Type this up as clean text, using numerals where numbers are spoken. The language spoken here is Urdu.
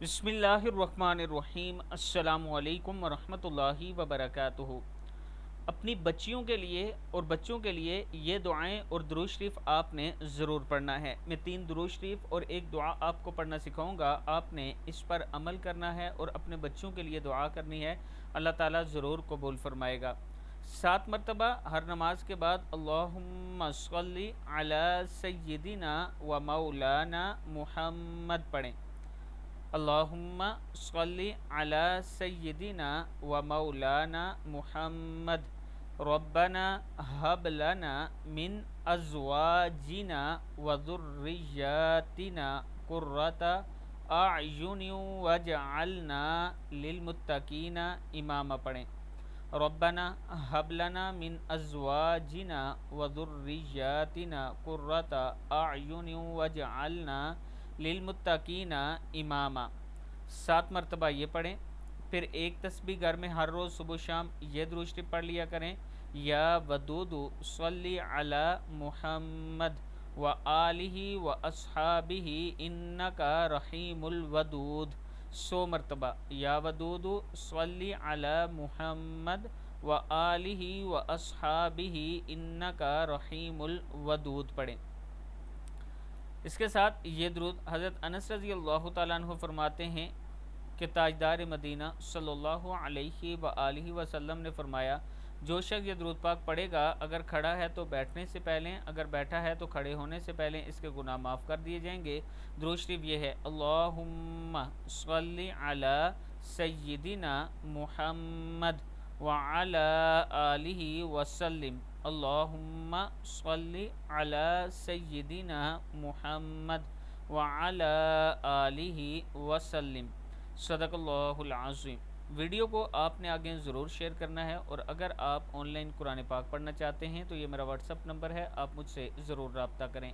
بسم اللہ الرحمن الرحیم۔ السلام علیکم ورحمۃ اللہ وبرکاتہ۔ اپنی بچیوں کے لیے اور بچوں کے لیے یہ دعائیں اور درود شریف آپ نے ضرور پڑھنا ہے۔ میں 3 درود شریف اور ایک دعا آپ کو پڑھنا سکھاؤں گا، آپ نے اس پر عمل کرنا ہے اور اپنے بچوں کے لیے دعا کرنی ہے، اللہ تعالیٰ ضرور قبول فرمائے گا۔ 7 مرتبہ ہر نماز کے بعد اللہم صلی علی سیدنا و مولانا محمد پڑھیں۔ اللہم صلی علی سیدنا و مولانا محمد ربنا ہب لنا من ازواجنا و ذریاتنا قرۃ اعین واجعلنا للمتقین اماما پڑھیں۔ ربنا ہب لنا من ازواجنا و ذریاتنا قرۃ اعین واجعلنا للمتقین اماما۔ 7 مرتبہ یہ پڑھیں۔ پھر ایک تسبیح گھر میں ہر روز صبح و شام یہ درود شریف پڑھ لیا کریں، یا ودود صلی علی محمد و آلہ و اصحابہ انکا رحیم الودود۔ 100 مرتبہ یا ودود صلی علی محمد و آلہ و اصحابہ انکا رحیم الودود پڑھیں۔ اس کے ساتھ یہ درود حضرت انس رضی اللہ تعالیٰ عنہ فرماتے ہیں کہ تاجدار مدینہ صلی اللہ علیہ وآلہ وسلم نے فرمایا، جو شخص یہ درود پاک پڑھے گا، اگر کھڑا ہے تو بیٹھنے سے پہلے، اگر بیٹھا ہے تو کھڑے ہونے سے پہلے اس کے گناہ معاف کر دیے جائیں گے۔ درود شریف یہ ہے، اللہم صلی علی سیدنا محمد وعلی آلہ وسلم۔ اللہم صلی علی سیدنا محمد وعلی آلہ وسلم۔ صدق اللہ العظیم۔ ویڈیو کو آپ نے آگے ضرور شیئر کرنا ہے، اور اگر آپ آن لائن قرآن پاک پڑھنا چاہتے ہیں تو یہ میرا واٹس اپ نمبر ہے، آپ مجھ سے ضرور رابطہ کریں۔